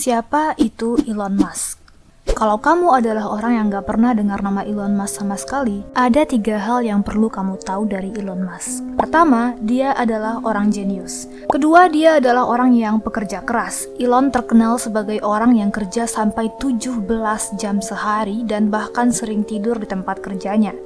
Siapa itu Elon Musk? Kalau kamu adalah orang yang gak pernah dengar nama Elon Musk sama sekali, ada 3 hal yang perlu kamu tahu dari Elon Musk. Pertama, dia adalah orang jenius. Kedua, dia adalah orang yang pekerja keras. Elon terkenal sebagai orang yang kerja sampai 17 jam sehari dan bahkan sering tidur di tempat kerjanya.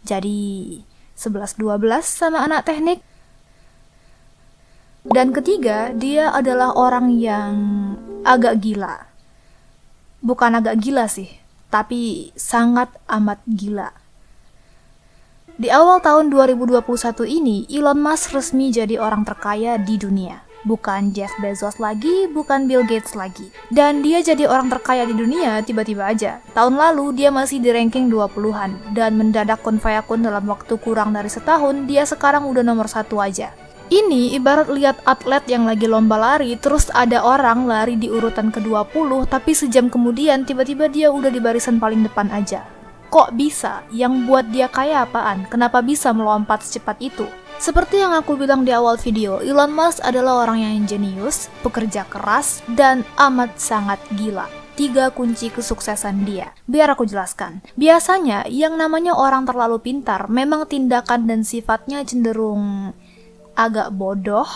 Jadi, 11-12 sama anak teknik. Dan ketiga, dia adalah orang yang agak gila. Bukan agak gila sih, tapi sangat amat gila. Di awal tahun 2021 ini, Elon Musk resmi jadi orang terkaya di dunia. Bukan Jeff Bezos lagi, bukan Bill Gates lagi. Dan dia jadi orang terkaya di dunia tiba-tiba aja. Tahun lalu dia masih di ranking 20-an. Dan mendadak kun fayakun dalam waktu kurang dari setahun, dia sekarang udah nomor 1 aja. Ini ibarat lihat atlet yang lagi lomba lari, terus ada orang lari di urutan ke-20, tapi sejam kemudian tiba-tiba dia udah di barisan paling depan aja. Kok bisa? Yang buat dia kaya apaan? Kenapa bisa melompat secepat itu? Seperti yang aku bilang di awal video, Elon Musk adalah orang yang jenius, pekerja keras, dan amat sangat gila. 3 kunci kesuksesan dia. Biar aku jelaskan. Biasanya, yang namanya orang terlalu pintar, memang tindakan dan sifatnya cenderung agak bodoh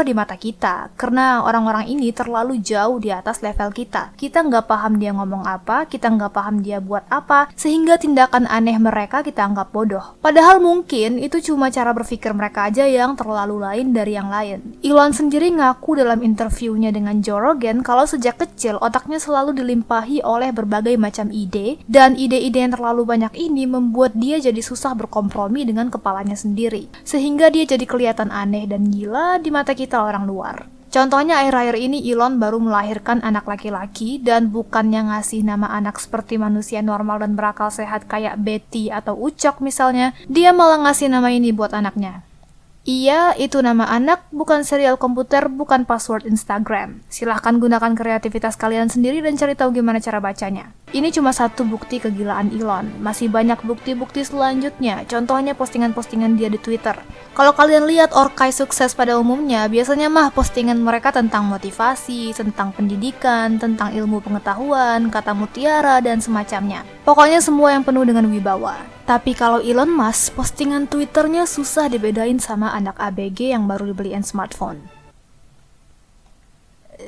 di mata kita, karena orang-orang ini terlalu jauh di atas level kita. Kita nggak paham dia ngomong apa, kita nggak paham dia buat apa, sehingga tindakan aneh mereka kita anggap bodoh. Padahal mungkin itu cuma cara berpikir mereka aja yang terlalu lain dari yang lain. Elon sendiri ngaku dalam interviewnya dengan Joe Rogan kalau sejak kecil otaknya selalu dilimpahi oleh berbagai macam ide, dan ide-ide yang terlalu banyak ini membuat dia jadi susah berkompromi dengan kepalanya sendiri, sehingga dia jadi kelihatan aneh dan gila di mata kita orang luar. Contohnya akhir-akhir ini Elon baru melahirkan anak laki-laki dan bukannya ngasih nama anak seperti manusia normal dan berakal sehat kayak Betty atau Ucok misalnya, dia malah ngasih nama ini buat anaknya. Iya, itu nama anak, bukan serial komputer, bukan password Instagram. Silahkan gunakan kreativitas kalian sendiri dan cari tahu gimana cara bacanya. Ini cuma satu bukti kegilaan Elon. Masih banyak bukti-bukti selanjutnya. Contohnya postingan-postingan dia di Twitter. Kalau kalian lihat orkai sukses pada umumnya, biasanya mah postingan mereka tentang motivasi, tentang pendidikan, tentang ilmu pengetahuan, kata mutiara, dan semacamnya. Pokoknya semua yang penuh dengan wibawa. Tapi kalau Elon Musk, postingan Twitternya susah dibedain sama anak ABG yang baru dibeliin smartphone.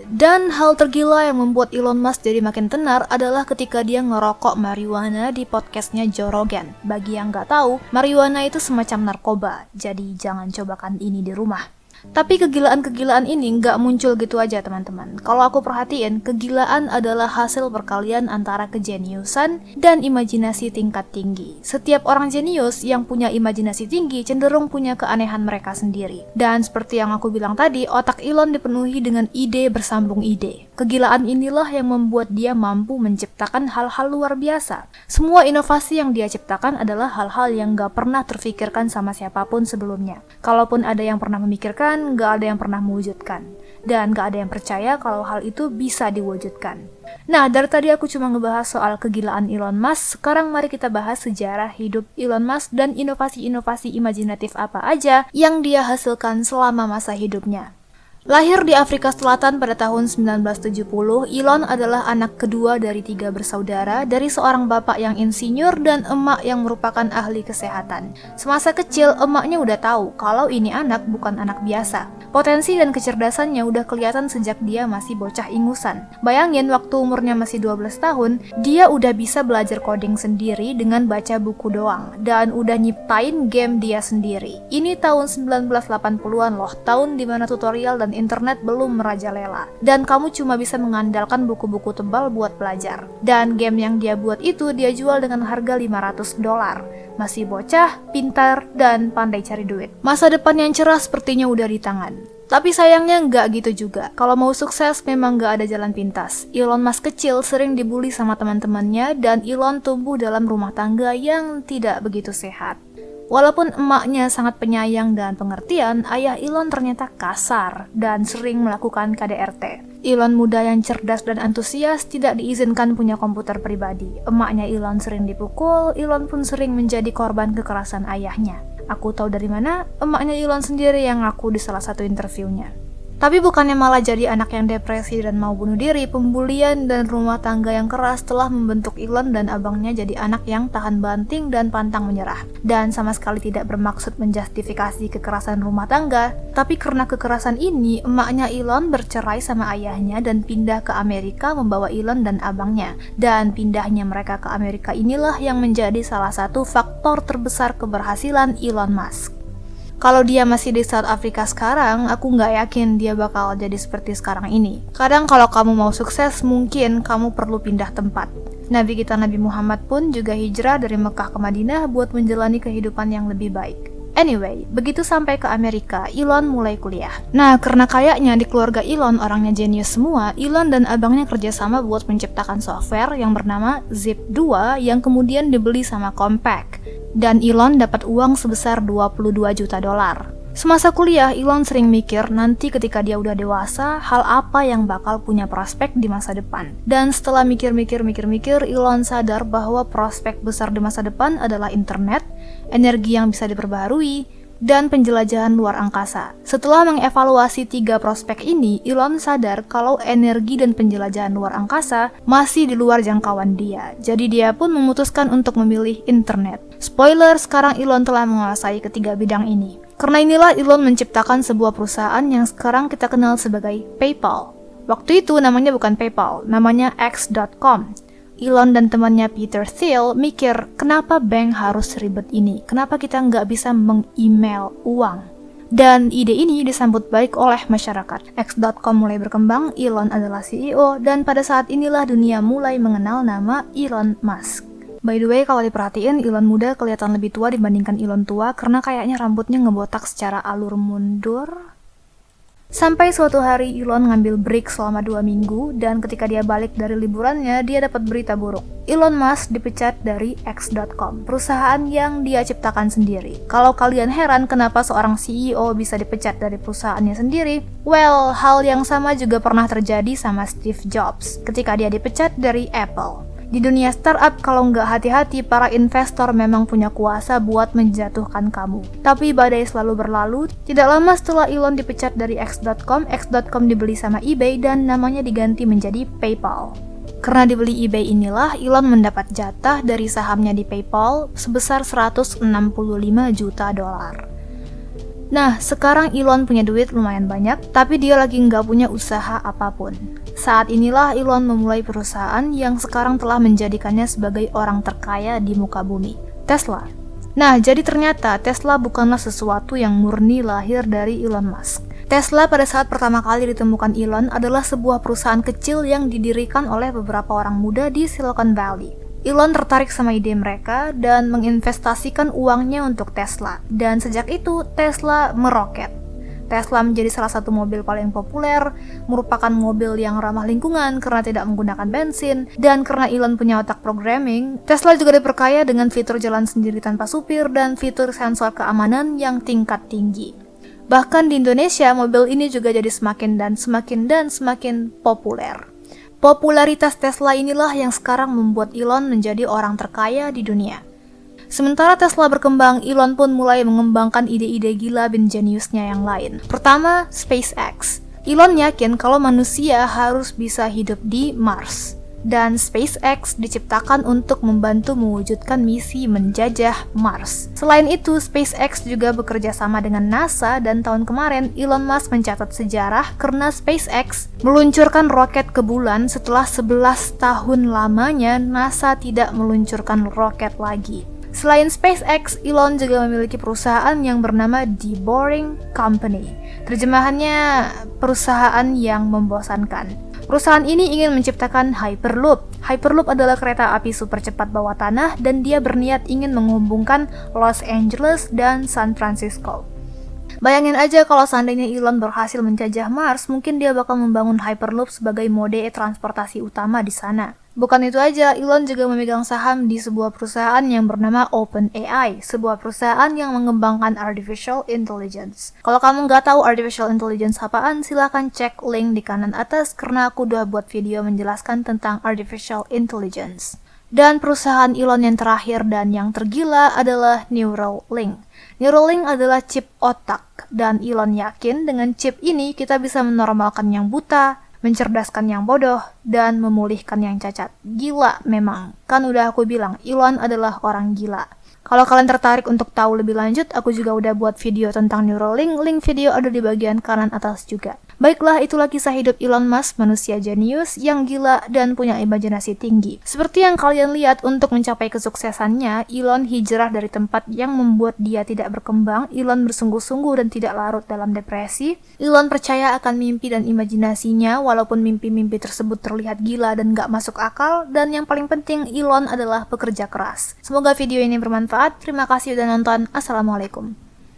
Dan hal tergila yang membuat Elon Musk jadi makin tenar adalah ketika dia ngerokok marijuana di podcastnya Joe Rogan. Bagi yang nggak tahu, marijuana itu semacam narkoba, jadi jangan cobakan ini di rumah. Tapi kegilaan-kegilaan ini nggak muncul gitu aja teman-teman. Kalau aku perhatiin, kegilaan adalah hasil perkalian antara kejeniusan dan imajinasi tingkat tinggi. Setiap orang jenius yang punya imajinasi tinggi cenderung punya keanehan mereka sendiri. Dan seperti yang aku bilang tadi, otak Elon dipenuhi dengan ide bersambung ide. Kegilaan inilah yang membuat dia mampu menciptakan hal-hal luar biasa. Semua inovasi yang dia ciptakan adalah hal-hal yang nggak pernah terfikirkan sama siapapun sebelumnya. Kalaupun ada yang pernah memikirkan, nggak ada yang pernah mewujudkan. Dan nggak ada yang percaya kalau hal itu bisa diwujudkan. Nah, dari tadi aku cuma ngebahas soal kegilaan Elon Musk. Sekarang mari kita bahas sejarah hidup Elon Musk dan inovasi-inovasi imajinatif apa aja yang dia hasilkan selama masa hidupnya. Lahir di Afrika Selatan pada tahun 1970, Elon adalah anak kedua dari 3 bersaudara dari seorang bapak yang insinyur dan emak yang merupakan ahli kesehatan. Semasa kecil, emaknya udah tahu kalau ini anak bukan anak biasa. Potensi dan kecerdasannya udah kelihatan sejak dia masih bocah ingusan. Bayangin waktu umurnya masih 12 tahun, dia udah bisa belajar coding sendiri dengan baca buku doang, dan udah nyiptain game dia sendiri. Ini tahun 1980-an loh, tahun dimana tutorial dan internet belum merajalela, dan kamu cuma bisa mengandalkan buku-buku tebal buat belajar. Dan game yang dia buat itu dia jual dengan harga $500. Masih bocah, pintar, dan pandai cari duit. Masa depan yang cerah sepertinya udah di tangan. Tapi sayangnya nggak gitu juga. Kalau mau sukses memang nggak ada jalan pintas. Elon Musk kecil sering dibully sama teman-temannya, dan Elon tumbuh dalam rumah tangga yang tidak begitu sehat. Walaupun emaknya sangat penyayang dan pengertian, ayah Elon ternyata kasar dan sering melakukan KDRT. Elon muda yang cerdas dan antusias tidak diizinkan punya komputer pribadi. Emaknya Elon sering dipukul, Elon pun sering menjadi korban kekerasan ayahnya. Aku tahu dari mana? Emaknya Elon sendiri yang ngaku di salah satu interviewnya. Tapi bukannya malah jadi anak yang depresi dan mau bunuh diri, pembulian dan rumah tangga yang keras telah membentuk Elon dan abangnya jadi anak yang tahan banting dan pantang menyerah. Dan sama sekali tidak bermaksud menjustifikasi kekerasan rumah tangga, tapi karena kekerasan ini, emaknya Elon bercerai sama ayahnya dan pindah ke Amerika membawa Elon dan abangnya. Dan pindahnya mereka ke Amerika inilah yang menjadi salah satu faktor terbesar keberhasilan Elon Musk. Kalau dia masih di South Africa sekarang, aku nggak yakin dia bakal jadi seperti sekarang ini. Kadang kalau kamu mau sukses, mungkin kamu perlu pindah tempat. Nabi kita Nabi Muhammad pun juga hijrah dari Mekah ke Madinah buat menjalani kehidupan yang lebih baik. Anyway, begitu sampai ke Amerika, Elon mulai kuliah. Nah, karena kayaknya di keluarga Elon orangnya jenius semua, Elon dan abangnya kerjasama buat menciptakan software yang bernama Zip2 yang kemudian dibeli sama Compaq. Dan Elon dapat uang sebesar 22 juta dolar. Semasa kuliah, Elon sering mikir nanti ketika dia udah dewasa, hal apa yang bakal punya prospek di masa depan. Dan setelah mikir-mikir, Elon sadar bahwa prospek besar di masa depan adalah internet, energi yang bisa diperbaharui, dan penjelajahan luar angkasa. Setelah mengevaluasi 3 prospek ini, Elon sadar kalau energi dan penjelajahan luar angkasa masih di luar jangkauan dia. Jadi dia pun memutuskan untuk memilih internet. Spoiler, sekarang Elon telah menguasai ketiga bidang ini. Karena inilah Elon menciptakan sebuah perusahaan yang sekarang kita kenal sebagai PayPal. Waktu itu namanya bukan PayPal, namanya X.com. Elon dan temannya Peter Thiel mikir, kenapa bank harus ribet ini? Kenapa kita nggak bisa meng-email uang? Dan ide ini disambut baik oleh masyarakat. X.com mulai berkembang, Elon adalah CEO, dan pada saat inilah dunia mulai mengenal nama Elon Musk. By the way, kalau diperhatiin, Elon muda kelihatan lebih tua dibandingkan Elon tua karena kayaknya rambutnya ngebotak secara alur mundur. Sampai suatu hari Elon ngambil break selama 2 minggu dan ketika dia balik dari liburannya, dia dapat berita buruk. Elon Musk dipecat dari X.com, perusahaan yang dia ciptakan sendiri. Kalau kalian heran kenapa seorang CEO bisa dipecat dari perusahaannya sendiri, well, hal yang sama juga pernah terjadi sama Steve Jobs ketika dia dipecat dari Apple. Di dunia startup, kalau nggak hati-hati, para investor memang punya kuasa buat menjatuhkan kamu. Tapi badai selalu berlalu. Tidak lama setelah Elon dipecat dari X.com dibeli sama eBay dan namanya diganti menjadi PayPal. Karena dibeli eBay inilah, Elon mendapat jatah dari sahamnya di PayPal sebesar 165 juta dolar. Nah, sekarang Elon punya duit lumayan banyak, tapi dia lagi nggak punya usaha apapun. Saat inilah Elon memulai perusahaan yang sekarang telah menjadikannya sebagai orang terkaya di muka bumi, Tesla. Nah, jadi ternyata Tesla bukanlah sesuatu yang murni lahir dari Elon Musk. Tesla pada saat pertama kali ditemukan Elon adalah sebuah perusahaan kecil yang didirikan oleh beberapa orang muda di Silicon Valley. Elon tertarik sama ide mereka dan menginvestasikan uangnya untuk Tesla. Dan sejak itu, Tesla meroket. Tesla menjadi salah satu mobil paling populer, merupakan mobil yang ramah lingkungan karena tidak menggunakan bensin, dan karena Elon punya otak programming, Tesla juga diperkaya dengan fitur jalan sendiri tanpa supir dan fitur sensor keamanan yang tingkat tinggi. Bahkan di Indonesia, mobil ini juga jadi semakin populer. Popularitas Tesla inilah yang sekarang membuat Elon menjadi orang terkaya di dunia. Sementara Tesla berkembang, Elon pun mulai mengembangkan ide-ide gila dan jeniusnya yang lain. Pertama, SpaceX. Elon yakin kalau manusia harus bisa hidup di Mars. Dan SpaceX diciptakan untuk membantu mewujudkan misi menjajah Mars. Selain itu, SpaceX juga bekerja sama dengan NASA dan tahun kemarin Elon Musk mencatat sejarah karena SpaceX meluncurkan roket ke bulan setelah 11 tahun lamanya NASA tidak meluncurkan roket lagi. Selain SpaceX, Elon juga memiliki perusahaan yang bernama The Boring Company. Terjemahannya, perusahaan yang membosankan. Perusahaan ini ingin menciptakan Hyperloop. Hyperloop adalah kereta api super cepat bawah tanah dan dia berniat ingin menghubungkan Los Angeles dan San Francisco. Bayangin aja kalau seandainya Elon berhasil menjajah Mars, mungkin dia bakal membangun Hyperloop sebagai mode transportasi utama di sana. Bukan itu aja, Elon juga memegang saham di sebuah perusahaan yang bernama OpenAI, sebuah perusahaan yang mengembangkan artificial intelligence. Kalau kamu nggak tahu artificial intelligence apaan, silahkan cek link di kanan atas karena aku udah buat video menjelaskan tentang artificial intelligence. Dan perusahaan Elon yang terakhir dan yang tergila adalah Neuralink. Neuralink adalah chip otak, dan Elon yakin dengan chip ini kita bisa menormalkan yang buta, mencerdaskan yang bodoh, dan memulihkan yang cacat. Gila memang, kan udah aku bilang, Elon adalah orang gila. Kalau kalian tertarik untuk tahu lebih lanjut, aku juga udah buat video tentang Neuralink, link video ada di bagian kanan atas juga. Baiklah, itulah kisah hidup Elon Musk, manusia jenius yang gila dan punya imajinasi tinggi. Seperti yang kalian lihat, untuk mencapai kesuksesannya, Elon hijrah dari tempat yang membuat dia tidak berkembang. Elon bersungguh-sungguh dan tidak larut dalam depresi. Elon percaya akan mimpi dan imajinasinya, walaupun mimpi-mimpi tersebut terlihat gila dan gak masuk akal. Dan yang paling penting, Elon adalah pekerja keras. Semoga video ini bermanfaat. Terima kasih udah nonton. Assalamualaikum.